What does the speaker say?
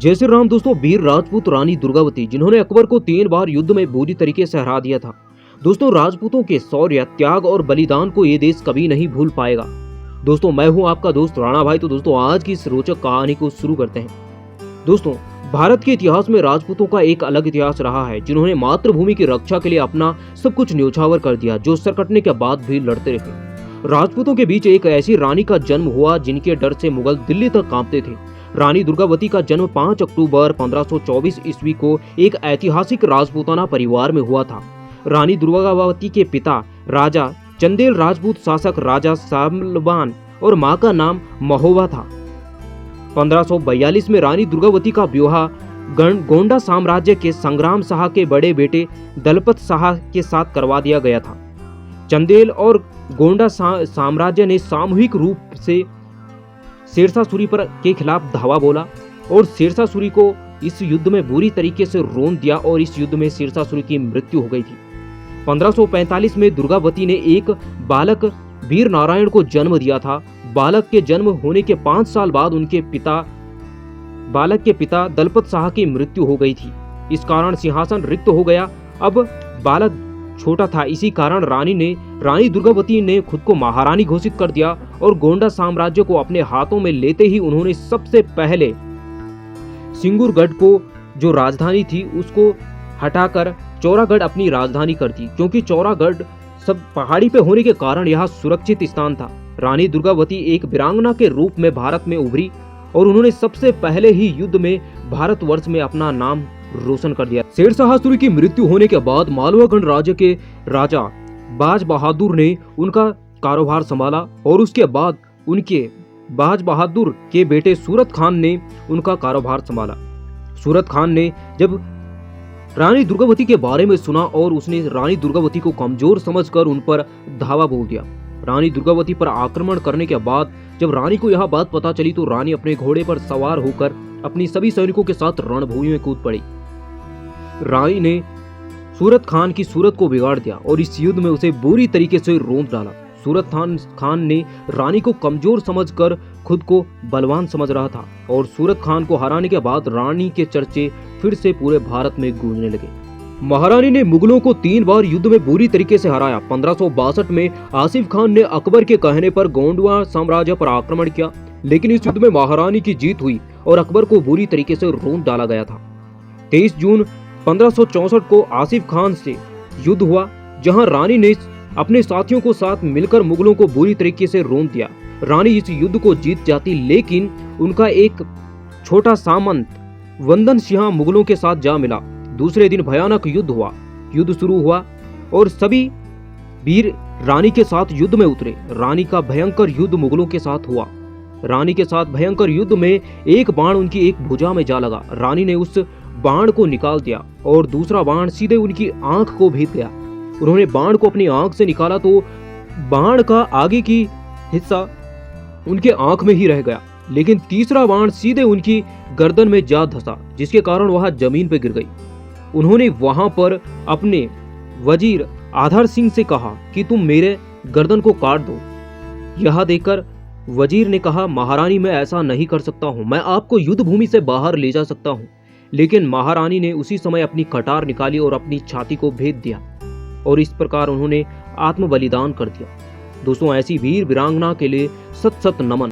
जय श्री राम दोस्तों। वीर राजपूत रानी दुर्गावती जिन्होंने अकबर को 3 बार युद्ध में बुरी तरीके से हरा दिया था। दोस्तों, राजपूतों के शौर्य, त्याग और बलिदान को ये देश कभी नहीं भूल पाएगा। दोस्तों, मैं हूं आपका दोस्त राणा भाई। तो दोस्तों, आज की इस रोचक कहानी को शुरू करते हैं। दोस्तों, भारत के इतिहास में राजपूतों का एक अलग इतिहास रहा है, जिन्होंने मातृभूमि की रक्षा के लिए अपना सब कुछ न्यौछावर कर दिया, जो सर कटने के बाद भी लड़ते रहे। राजपूतों के बीच एक ऐसी रानी का जन्म हुआ जिनके डर से मुगल दिल्ली तक कांपते थे। रानी दुर्गावती का जन्म 5 अक्टूबर 1524 ईस्वी को एक ऐतिहासिक राजपूताना परिवार में हुआ था। रानी दुर्गावती के पिता राजा चंदेल राजपूत शासक राजा सालबान और मां का नाम महोबा था। 1542 में रानी दुर्गावती का विवाह गोंडा साम्राज्य के संग्राम शाह के बड़े बेटे दलपत शाह के साथ करवा दिया गया था। चंदेल और गोंडा साम्राज्य ने सामूहिक रूप से शेरशाह सूरी के खिलाफ धावा बोला और शेरशाह सूरी को इस युद्ध में बुरी तरीके से रोन दिया और इस युद्ध में शेरशाह सूरी की मृत्यु हो गई थी। 1545 में दुर्गावती ने एक बालक वीर नारायण को जन्म दिया था। बालक के जन्म होने के 5 साल बाद बालक के पिता दलपत शाह की मृत्यु हो गई थी। इस कारण सिंहासन रिक्त हो गया। अब बालक छोटा था, इसी कारण रानी दुर्गावती ने खुद को महारानी घोषित कर दिया और गोंडा साम्राज्य को अपने हाथों में लेते ही उन्होंने सबसे पहले सिंगूरगढ़ को जो राजधानी थी उसको हटाकर चौरागढ़ अपनी राजधानी कर दी, क्योंकि चौरागढ़ सब पहाड़ी पे होने के कारण यह सुरक्षित स्थान था। रानी दुर्गावती एक वीरांगना के रूप में भारत में उभरी और उन्होंने सबसे पहले ही युद्ध में भारतवर्ष में अपना नाम रोशन कर दिया। शेरशाह सूरी की मृत्यु होने के बाद मालवागढ़ राज्य के राजा बाज बहादुर ने उनका कारोबार संभाला और उसके बाद उनके बाज बहादुर के बेटे सूरत खान ने उनका कारोबार संभाला। सूरत खान ने जब रानी दुर्गावती के बारे में सुना और उसने रानी दुर्गावती को कमजोर समझकर उन पर धावा बोल दिया। रानी दुर्गावती पर आक्रमण करने के बाद जब रानी को यह बात पता चली तो रानी अपने घोड़े पर सवार होकर अपनी सभी सैनिकों के साथ रणभूमि में कूद पड़ी। रानी ने सूरत खान की सूरत को बिगाड़ दिया और इस युद्ध में उसे बुरी तरीके से रोंद डाला। सूरत खान ने रानी को कमजोर समझकर खुद को बलवान समझ रहा था और सूरत खान को हराने के बाद रानी के चर्चे फिर से पूरे भारत में गूंजने लगे। महारानी ने मुगलों को 3 बार युद्ध में बुरी तरीके से हराया। 1562 में आसिफ खान ने अकबर के कहने पर गोंडवा साम्राज्य पर आक्रमण किया, लेकिन इस युद्ध में महारानी की जीत हुई और अकबर को बुरी तरीके से रोंद डाला गया था। 23 जून 1564 को आसिफ खान से युद्ध हुआ, जहां रानी ने अपने साथियों को साथ मिलकर मुगलों को बुरी तरीके से रोंद दिया। रानी इस युद्ध को जीत जाती, लेकिन उनका एक छोटा सामंत वंदन सिंह मुगलों के साथ जा मिला। दूसरे दिन भयानक युद्ध हुआ। युद्ध शुरू हुआ और सभी वीर रानी के साथ युद्ध में उतरे। रानी का भयंकर युद्ध मुगलों के साथ हुआ। रानी के साथ भयंकर युद्ध में एक बाण उनकी एक भुजा में जा लगा। रानी ने उस बाण को निकाल दिया और दूसरा बाण सीधे उनकी आंख को भेद गया। उन्होंने बाण को अपनी आंख से निकाला तो बाण का आगे की हिस्सा उनके आंख में ही रह गया, लेकिन तीसरा बाण सीधे उनकी गर्दन में जा धंसा, जिसके कारण वह जमीन पर गिर गई। उन्होंने वहां पर अपने वजीर आधार सिंह से कहा कि तुम मेरे गर्दन को काट दो। यह देखकर वजीर ने कहा, महारानी मैं ऐसा नहीं कर सकता हूं, मैं आपको युद्ध भूमि से बाहर ले जा सकता हूं। लेकिन महारानी ने उसी समय अपनी कटार निकाली और अपनी छाती को भेद दिया और इस प्रकार उन्होंने आत्म बलिदान कर दिया। दोस्तों, ऐसी वीर वीरांगना के लिए सत सत नमन।